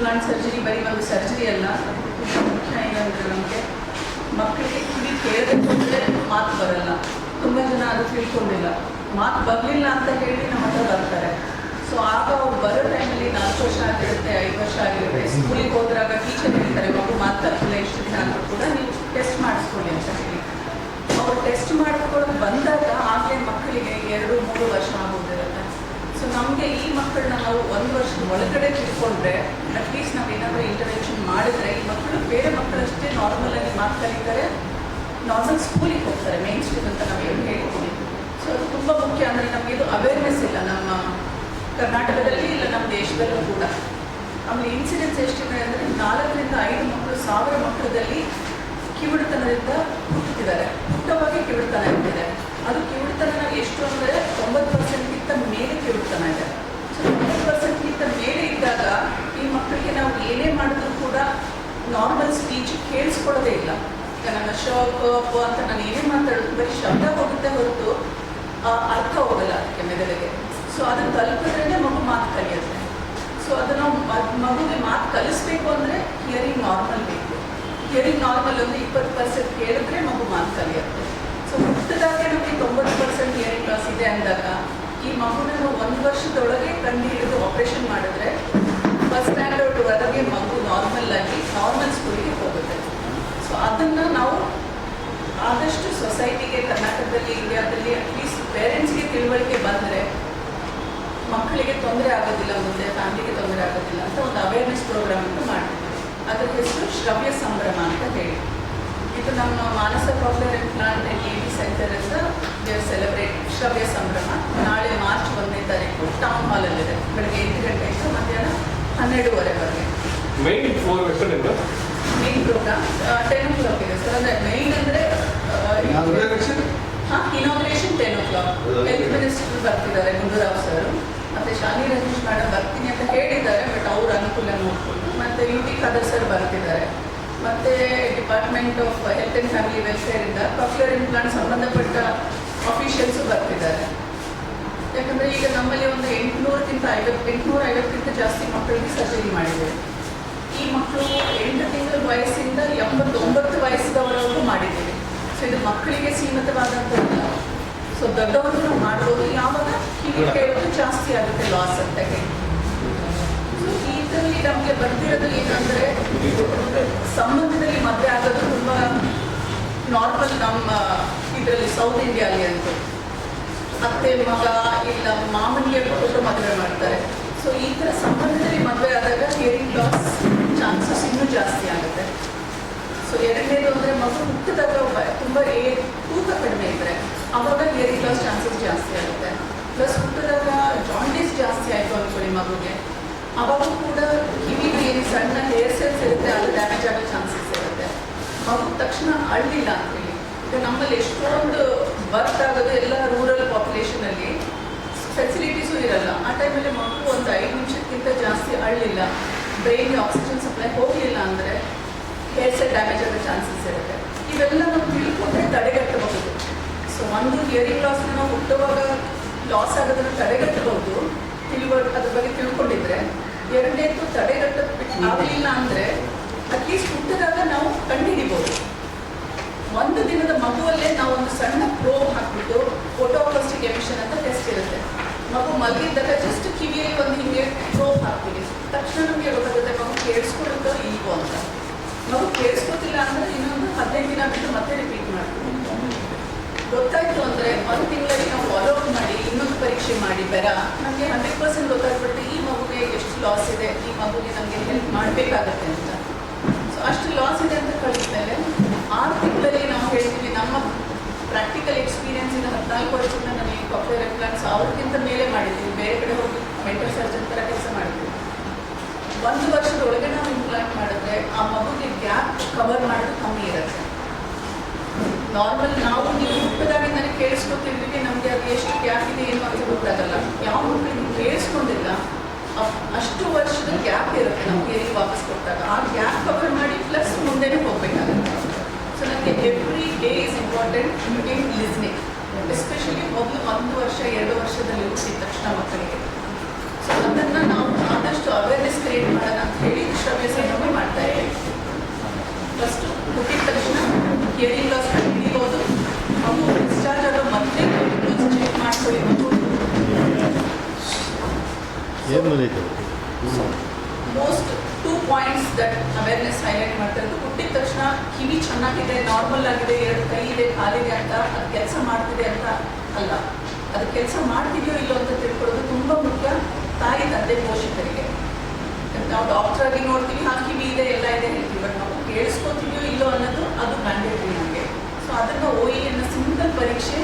Implant surgery ಬರೀ ಒಂದು surgery ಅಲ್ಲ, ಮುಖ್ಯ ಏನಂದರೆ ನಮಗೆ ಮಕ್ಕಳಿಗೆ ಕಿವಿ ಕೇಳಬೇಕು ಅಂದರೆ ಮಾತು ಬರಲ್ಲ. ತುಂಬ ಜನ ಅದು ತಿಳ್ಕೊಂಡಿಲ್ಲ. ಮಾತು ಬರಲಿಲ್ಲ ಅಂತ ಹೇಳಿ ನಮ್ಮ ಹತ್ರ ಬರ್ತಾರೆ. ಸೊ ಆಗ ಅವ್ರು ಬರೋ ಟೈಮಲ್ಲಿ 4 ವರ್ಷ ಆಗಿರುತ್ತೆ, 5 ವರ್ಷ ಆಗಿರುತ್ತೆ. ಸ್ಕೂಲಿಗೆ ಹೋದ್ರಾಗ ಟೀಚರ್ ಹೇಳ್ತಾರೆ ಮಗು ಮಾತು ಕಲಿತಿಲ್ಲ ಎಷ್ಟು ದಿನ ಆದರೂ ಕೂಡ ನೀವು ಟೆಸ್ಟ್ ಮಾಡಿಸ್ಕೊಳ್ಳಿ ಅಂತ ಹೇಳಿ. ಅವ್ರು ಟೆಸ್ಟ್ ಮಾಡಿಸ್ಕೊಳ್ಳೋದು ಬಂದಾಗ ಆಗಲೇ ಮಕ್ಕಳಿಗೆ 2-3 ವರ್ಷ ಆಗೋದಿರುತ್ತೆ. ಸೊ ನಮಗೆ ಈ ಮಕ್ಕಳನ್ನ ನಾವು 1 ವರ್ಷದ ಒಳಗಡೆ ತಿಳ್ಕೊಂಡ್ರೆ ಅಟ್ಲೀಸ್ಟ್ ನಾವು ಏನಾದರೂ ಇಂಟರ್ವೆನ್ಷನ್ ಮಾಡಿದ್ರೆ ಈ ಮಕ್ಕಳು ಬೇರೆ ಮಕ್ಕಳಷ್ಟೇ ನಾರ್ಮಲಾಗಿ ಮಾತು ಕಲಿತಾರೆ, ನಾರ್ಮಲ್ ಸ್ಕೂಲಿಗೆ ಹೋಗ್ತಾರೆ, ಮೇನ್ ಸ್ಟ್ರೀಮ್ ಅಂತ ನಾವು ಏನು ಹೇಳ್ತೀವಿ. ಸೊ ಅದು ತುಂಬ ಮುಖ್ಯ. ಅಂದರೆ ನಮಗೆ ಇದು ಅವೇರ್ನೆಸ್ ಇಲ್ಲ ನಮ್ಮ ಕರ್ನಾಟಕದಲ್ಲಿ, ಇಲ್ಲ ನಮ್ಮ ದೇಶದಲ್ಲೂ ಕೂಡ. ಆಮೇಲೆ ಇನ್ಸಿಡೆನ್ಸ್ ಎಷ್ಟಿದೆ ಅಂದರೆ 4-5 ಮಕ್ಕಳು 1000 ಮಕ್ಕಳದಲ್ಲಿ ಕಿವುಡುತನದಿಂದ ಹುಟ್ಟುತ್ತಿದ್ದಾರೆ. ಹುಟ್ಟೋವಾಗಿ ಕಿವುಡುತನ ಇರ್ತಿದೆ. ಅದು ಕಿವುಡುತನ ಎಷ್ಟು ಅಂದರೆ 90%ಗಿಂತ ಮೇಲೆ ಕಿವುಡುತನ ಇದೆ. ಸೊ 90%ಗಿಂತ ಮೇಲೆ ಇದ್ದಾಗ ಈ ಮಕ್ಕಳಿಗೆ ನಾವು ಏನೇ ಮಾಡಿದ್ರು ಕೂಡ ನಾರ್ಮಲ್ ಸ್ಪೀಚ್ ಕೇಳಿಸ್ಕೊಳ್ಳೋದೇ ಇಲ್ಲ. ಈಗ ನನ್ನ ಶೋಕು ಅಂತ ನಾನು ಏನೇ ಮಾತಾಡೋದು ಬರೀ ಶಬ್ದ ಹೋಗುತ್ತೆ ಹೊರತು ಅರ್ಥ ಹೋಗಲ್ಲ ಅದಕ್ಕೆ ಮೆದುಳಿಗೆ. ಸೊ ಅದನ್ನು ತಲುಪಿದ್ರೇ ಮಗು ಮಾತು ಕಲಿಯುತ್ತೆ. ಸೊ ಅದು ನಾವು ಮಗುಗೆ ಮಾತು ಕಲಿಸ್ಬೇಕು ಅಂದರೆ ಹಿಯರಿಂಗ್ ನಾರ್ಮಲ್ ಬೇಕು. ಹಿಯರಿಂಗ್ ನಾರ್ಮಲ್ ಅಂದರೆ 20% ಕೇಳಿದ್ರೆ ಮಗು ಮಾತು ಕಲಿಯುತ್ತೆ. ಸೊ ಹುಟ್ಟಿದಾಗೆ ನಮಗೆ 90% ಹಿಯರಿಂಗ್ ಲಾಸ್ ಇದೆ ಅಂದಾಗ ಈ ಮಗುನ ನಾವು 1 ವರ್ಷದೊಳಗೆ ಕಂಡು ಹಿಡಿದು ಆಪ್ರೇಷನ್ ಮಾಡಿದ್ರೆ ಫಸ್ಟ್ ಸ್ಟ್ಯಾಂಡರ್ಡ್ವರೆಗೆ ಮಗು ನಾರ್ಮಲ್ ಸ್ಕೂಲಿಗೆ ಹೋಗುತ್ತೆ. ಸೊ ಅದನ್ನು ನಾವು ಆದಷ್ಟು ಸೊಸೈಟಿಗೆ, ಕರ್ನಾಟಕದಲ್ಲಿ, ಇಂಡಿಯಾದಲ್ಲಿ ಅಟ್ಲೀಸ್ಟ್ ಪೇರೆಂಟ್ಸ್ಗೆ ತಿಳುವಳಿಕೆ ಬಂದರೆ ಮಕ್ಕಳಿಗೆ ತೊಂದರೆ ಆಗೋದಿಲ್ಲ, ಮುಂದೆ ಫ್ಯಾಮಿಲಿಗೆ ತೊಂದರೆ ಆಗೋದಿಲ್ಲ ಅಂತ ಒಂದು ಅವೇರ್ನೆಸ್ ಪ್ರೋಗ್ರಾಮ್ ಅಂತ ಮಾಡ್ತಿದ್ದೀವಿ. ಅದರ ಹೆಸರು ಶ್ರವ್ಯ ಸಂಭ್ರಮ ಅಂತ ಹೇಳಿ. ಇದು ನಮ್ಮ ಮಾನಸ ಕಾಕ್ಲಿಯರ್ ಇಂಪ್ಲಾಂಟ್ AD ಸೆಂಟರ್ ಅಂತ ಸೆಲೆಬ್ರೇಟ್ ಶ್ರವ್ಯ ಸಂಭ್ರಮ. ನಾಳೆ ಮಾರ್ಚ್ 1ನೇ ತಾರೀಕು ಟೌನ್ ಹಾಲಲ್ಲಿದೆ. ಬೆಳಗ್ಗೆ 8 ಗಂಟೆಯಿಂದ ಮಧ್ಯಾಹ್ನ 12:30ವರೆಗೆ. ಮೇನ್ ಪ್ರೋಗ್ರಾಮ್ 10 o'clock ಇದೆ ಸರ್. ಅಂದರೆ ಮೇನ್ ಅಂದರೆ ಇನಾಗ್ರೇಷನ್ 10 o'clock. ಹೆಲ್ತ್ ಮಿನಿಸ್ಟರ್ ಬರ್ತಿದ್ದಾರೆ, ಗುಂಡೂರಾವ್ ಸರ್, ಮತ್ತು ಶಾಲಿ ರಜನೀಶ್ ಮೇಡಮ್ ಬರ್ತೀನಿ ಅಂತ ಹೇಳಿದ್ದಾರೆ. ಬಟ್ ಅವ್ರ ಅನುಕೂಲ ನೋಡ್ಕೊಂಡು, ಮತ್ತು UT ಖಾದರ್ ಸರ್ ಬರ್ತಿದ್ದಾರೆ, ಮತ್ತು department of health and family ವೆಲ್ಫೇರಿಂದ ಕಾಕ್ಲಿಯರ್ ಇಂಪ್ಲಾಂಟ್ ಸಂಬಂಧಪಟ್ಟ ಆಫೀಷಿಯಲ್ಸು ಬರ್ತಿದ್ದಾರೆ. ಯಾಕಂದರೆ ಈಗ ನಮ್ಮಲ್ಲಿ ಒಂದು 850ಕ್ಕಿಂತ ಜಾಸ್ತಿ ಮಕ್ಕಳಿಗೆ ಸರ್ಜರಿ ಮಾಡಿದ್ದೇವೆ. ಈ ಮಕ್ಕಳು 8 ತಿಂಗಳ ವಯಸ್ಸಿಂದ 89 ವಯಸ್ಸಿದವರೆಗೂ ಮಾಡಿದ್ದೀವಿ. ಸೊ ಇದು ಮಕ್ಕಳಿಗೆ ಸೀಮಿತವಾದಂಥದ್ದು. ಸೊ ದೊಡ್ಡವರು ನಾವು ಮಾಡ್ಬೋದು. ಯಾವಾಗ ಕಿವಿ ಕೇಳೋದು ಜಾಸ್ತಿ ಆಗುತ್ತೆ ಲಾಸ್ ಅಂತ ಹೇಳಿ. ಸೊ ಇದರಲ್ಲಿ ನಮಗೆ ಬರ್ತಿರೋದು ಏನಂದರೆ ಸಂಬಂಧದಲ್ಲಿ ಮದುವೆ ಆಗೋದು ತುಂಬ ನಾರ್ಮಲ್. ನಮ್ಮ ಇದರಲ್ಲಿ ಸೌತ್ ಇಂಡಿಯಾಲಿ ಅಂತೂ ಅತ್ತೆ ಮಗ ಇಲ್ಲ ಮಾಮನಿಗೆ ಕೊಟ್ಟು ಮದುವೆ ಮಾಡ್ತಾರೆ. ಸೊ ಈ ಥರ ಸಂಬಂಧದಲ್ಲಿ ಮದುವೆ ಆದಾಗ ಹಿಯರಿಂಗ್ ಲಾಸ್ ಚಾನ್ಸಸ್ ಇನ್ನೂ ಜಾಸ್ತಿ ಆಗುತ್ತೆ. ಸೊ ಎರಡನೇದು ಅಂದರೆ ಮಗು ಹುಟ್ಟಿದಾಗ ತುಂಬ ತೂಕ ಕಡಿಮೆ ಇದ್ದರೆ ಆವಾಗ ಹಿಯರಿಂಗ್ ಲಾಸ್ ಚಾನ್ಸಸ್ ಜಾಸ್ತಿ ಆಗುತ್ತೆ. ಪ್ಲಸ್ ಹುಟ್ಟಿದಾಗ ಜಾಂಡೀಸ್ ಜಾಸ್ತಿ ಆಯಿತು ಅಂದ್ಕೊಳ್ಳಿ ಮಗುಗೆ, ಅವಾಗ ಕೂಡ ಕಿವಿಗೆ ಏನು ಸಣ್ಣ ಹೇರ್ ಸೆಲ್ಸ್ ಇರುತ್ತೆ ಅದು ಡ್ಯಾಮೇಜ್ ಆಗೋ ಚಾನ್ಸಸ್ ಇರುತ್ತೆ. ಮಗು ತಕ್ಷಣ ಅಳ್ಳಿಲ್ಲ ಅಂತೇಳಿ. ಈಗ ನಮ್ಮಲ್ಲಿ ಎಷ್ಟೊಂದು ಬರ್ತ್ ಆಗೋದು ಎಲ್ಲ ರೂರಲ್ ಪಾಪ್ಯುಲೇಷನಲ್ಲಿ ಫೆಸಿಲಿಟೀಸು ಇರಲ್ಲ. ಆ ಟೈಮಲ್ಲಿ ಮಗು ಒಂದು 5 ನಿಮಿಷಕ್ಕಿಂತ ಜಾಸ್ತಿ ಅಳ್ಳಿಲ್ಲ, ಬ್ರೈನ್ಗೆ ಆಕ್ಸಿಜನ್ ಸಪ್ಲೈ ಹೋಗಲಿಲ್ಲ ಅಂದರೆ ಹೇರ್ ಸೆಲ್ ಡ್ಯಾಮೇಜ್ ಆಗೋ ಚಾನ್ಸಸ್ ಇರುತ್ತೆ. ಇವೆಲ್ಲ ನಾವು ತಿಳ್ಕೊಂಡ್ರೆ ತಡೆಗಟ್ಟಬಹುದು. ಸೊ ಒಂದು ಹಿಯರಿಂಗ್ ಲಾಸ್ನ ನಾವು ಹುಟ್ಟುವಾಗ ಲಾಸ್ ಆಗೋದನ್ನು ತಡೆಗಟ್ಟಬಹುದು, ಅದ್ರ ಬಗ್ಗೆ ತಿಳ್ಕೊಂಡಿದ್ರೆ. ಎರಡನೇದು ಆಗಲಿಲ್ಲ ಅಂದರೆ ಅಟ್ಲೀಸ್ಟ್ ಹುಟ್ಟಿದಾಗ ನಾವು ಕಂಡುಹಿಡಿಬೋದು. 1 ದಿನದ ಮಗುವಲ್ಲೇ ನಾವು ಒಂದು ಸಣ್ಣ ಪ್ರೋಬ್ ಹಾಕ್ಬಿಟ್ಟು ಫೋಟೋಕಾಸ್ಟಿಕ್ ಎಮಿಷನ್ ಅಂತ ಟೆಸ್ಟ್ ಇರುತ್ತೆ. ಮಗು ಮಲಗಿದ್ದಾಗ ಜಸ್ಟ್ ಕಿವಿಯಲ್ಲಿ ಒಂದು ಹಿಂಗೆ ಪ್ರೋಬ್ ಹಾಕ್ತೀವಿ, ತಕ್ಷಣ ನಮಗೆ ಗೊತ್ತಾಗುತ್ತೆ ಮಗು ಕೇಳಿಸ್ಕೊಳ್ಳುತ್ತೋ ಇಲ್ವೋ ಅಂತ. ಮಗು ಕೇಳಿಸ್ಕೊತಿಲ್ಲ ಅಂದರೆ ಇನ್ನೊಂದು 15 ದಿನ ಬಿಟ್ಟು ಮತ್ತೆ ರಿಪೀಟ್ ಮಾಡ್ತೀವಿ. ಗೊತ್ತಾಯಿತು ಅಂದರೆ 1 ತಿಂಗಳಲ್ಲಿ ನಾವು ಫಾಲೋ ಅಪ್ ಮಾಡಿ ಇನ್ನೊಂದು ಪರೀಕ್ಷೆ ಮಾಡಿ ನಮಗೆ 100% ಗೊತ್ತಾಗ್ಬಿಟ್ಟು ಈ ಮಗುಗೆ ಎಷ್ಟು ಲಾಸ್ ಇದೆ, ಈ ಮಗುಗೆ ನಮಗೆ ಹೆಲ್ಪ್ ಮಾಡಬೇಕಾಗತ್ತೆ ಅಂತ. ಸೊ ಅಷ್ಟು ಲಾಸ್ ಇದೆ ಅಂತ ಕಳಿಸ್ಮೇಲೆ 6 ತಿಂಗಳಲ್ಲಿ ನಾವು ಹೇಳ್ತೀವಿ ನಮ್ಮ ಪ್ರಾಕ್ಟಿಕಲ್ ಎಕ್ಸ್ಪೀರಿಯನ್ಸಿಂದ 14 ವರ್ಷದಿಂದ ನನಗೆ ಕಾಕ್ಲಿಯರ್ ಇಂಪ್ಲಾಂಟ್ಸ್ 1000ಕ್ಕಿಂತ ಮೇಲೆ ಮಾಡಿದ್ದೀವಿ. ಬೇರೆ ಕಡೆ ಹೋಗಿ ಮೆಂಟಲ್ ಸರ್ಜನ್ ಥರ ಕೆಲಸ ಮಾಡಿದ್ದೀವಿ. 1 ವರ್ಷದೊಳಗೆ ನಾವು ಇಂಪ್ಲಾಂಟ್ ಮಾಡಿದ್ರೆ ಆ ಮಗುಗೆ ಗ್ಯಾಪ್ ಕವರ್ ಮಾಡೋದು ಕಮ್ಮಿ ಇರುತ್ತೆ. ನಾರ್ಮಲ್ ನಾವು ನೀವು ಹುಟ್ಟದಾಗಿಂದಲೇ ಕೇಳಿಸ್ಕೊತಿದ್ವಿ, ನಮಗೆ ಅದು ಎಷ್ಟು ಗ್ಯಾಪ್ ಇದೆ ಏನು ಅಂತ ಗೊತ್ತಾಗಲ್ಲ. ಯಾವ ಮಕ್ಕಳಿಗೆ ಕೇಳಿಸ್ಕೊಂಡಿಲ್ಲ ಅಷ್ಟು ವರ್ಷದ ಗ್ಯಾಪ್ ಇರುತ್ತೆ ನಮಗೆ ಎಲ್ಲಿ ವಾಪಸ್ ಕೊಟ್ಟಾಗ. ಆ ಗ್ಯಾಪ್ ಕವರ್ ಮಾಡಿ ಪ್ಲಸ್ ಮುಂದೆನೇ ಹೋಗಬೇಕಾಗುತ್ತೆ. ಸೊ ನನಗೆ every day is important in listening, especially ಮೊದಲು 1 ವರ್ಷ 2 ವರ್ಷದಲ್ಲಿ ಹುಟ್ಟಿದ ತಕ್ಷಣ ಮಕ್ಕಳಿಗೆ. ಸೊ ಅದನ್ನು ನಾವು ಆದಷ್ಟು ಅವೇರ್ನೆಸ್ ಕ್ರಿಯೇಟ್ ಮಾಡೋಣ ಅಂತ ಹೇಳಿ most 2 points that awareness highlight ಮಾಡ್ತಾ ಇರೋದು. ಹುಟ್ಟಿದ ತಕ್ಷಣ ಕಿವಿ ಚೆನ್ನಾಗಿದೆ, ನಾರ್ಮಲ್ ಆಗಿದೆ, 2 ಕೈ ಇದೆ, ಕಾಲಿದೆ ಅಂತ ಅದು ಕೆಲಸ ಮಾಡ್ತಿದೆ ಅಂತ ಅಲ್ಲ. ಅದು ಕೆಲಸ ಮಾಡ್ತಿದೆಯೋ ಇಲ್ಲೋ ಅಂತ ತಿಳ್ಕೊಳ್ಳೋದು ತುಂಬ ಮುಖ್ಯ ತಾಯಿ ತಂದೆ ಪೋಷಕರಿಗೆ. ನಾವು ಡಾಕ್ಟರ್ ಆಗಿ ನೋಡ್ತೀವಿ, ಕಿವಿ ಇದೆ, ಎಲ್ಲ ಇದೆ ಹೇಳ್ತೀವಿ, ಬಟ್ ನಾವು ಕೇಳಿಸ್ಕೊತೀವಿಯೋ ಇಲ್ಲೋ ಅನ್ನೋದು ಅದು ಮ್ಯಾಂಡೇಟರಿ ನಮಗೆ. ಸೊ ಅದನ್ನು OE ಅನ್ನೋ ಸಿಂಪಲ್ ಪರೀಕ್ಷೆ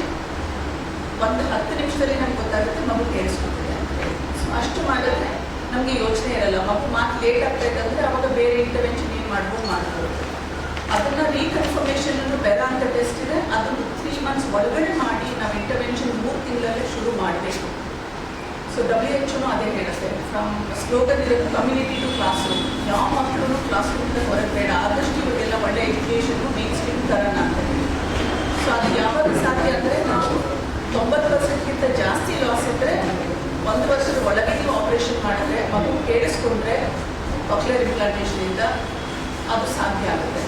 10 ನಿಮಿಷದಲ್ಲಿ ನಮ್ಗೆ ಗೊತ್ತಾಗುತ್ತೆ ಮಗು ಕೇಳಿಸ್ಕೊತಿದೆ ಅಂತ ಹೇಳಿ. ಸೊ ಅಷ್ಟು ಮಾಡಿದ್ರೆ ನಮಗೆ ಯೋಚನೆ ಇರಲ್ಲ. ಮಗು ಮಾತು ಲೇಟ್ ಆಗ್ತಾಯಿದ್ದಂದ್ರೆ ಅವಾಗ ಬೇರೆ ಇಂಟರ್ವೆನ್ಷನ್ ಏನು ಮಾಡ್ಬೋದು. ಅದನ್ನು ರೀಕನ್ಫರ್ಮೇಷನ್ ಬೆರ ಅಂತ ಟೆಸ್ಟ್ ಇದೆ, ಅದನ್ನು 3 ಮಂತ್ಸ್ ಒಳಗಡೆ ಮಾಡಿ ನಾವು ಇಂಟರ್ವೆನ್ಷನ್ 3 ತಿಂಗಳಲ್ಲೇ ಶುರು ಮಾಡಬೇಕು. ಸೊ WHO ಅದೇ ಹೇಳುತ್ತೆ, ಫ್ರಮ್ ಸ್ಲೋಗನ್ ಇರೋದು ಕಮ್ಯುನಿಟಿ ಟು ಕ್ಲಾಸ್ ರೂಮ್. ಯಾವ ಮಕ್ಕಳು ಕ್ಲಾಸ್ ರೂಮಿಂದ ಹೊರಗೆ ಬೇಡ, ಆದಷ್ಟು ಇವರಿಗೆಲ್ಲ ಒಳ್ಳೆ ಎಜುಕೇಷನ್ನು ಮೇನ್ ಸ್ಟ್ರೀಮ್ ತರೋಣ ಅಂತ ಹೇಳಿ. ಸೊ ಅದು ಯಾವಾಗ ಸಾಧ್ಯ ಅಂದರೆ ನಾವು 90%ಗಿಂತ ಜಾಸ್ತಿ ಲಾಸ್ ಇದ್ದರೆ 1 ವರ್ಷದ ಒಳಗೆ ನೀವು ಆಪರೇಷನ್ ಮಾಡಿದ್ರೆ ಮಗು ಕೇಳಿಸ್ಕೊಂಡ್ರೆ ಕಾಕ್ಲಿಯರ್ ಇಂಪ್ಲಾಂಟೇಷನಿಂದ ಅದು ಸಾಧ್ಯ ಆಗುತ್ತೆ.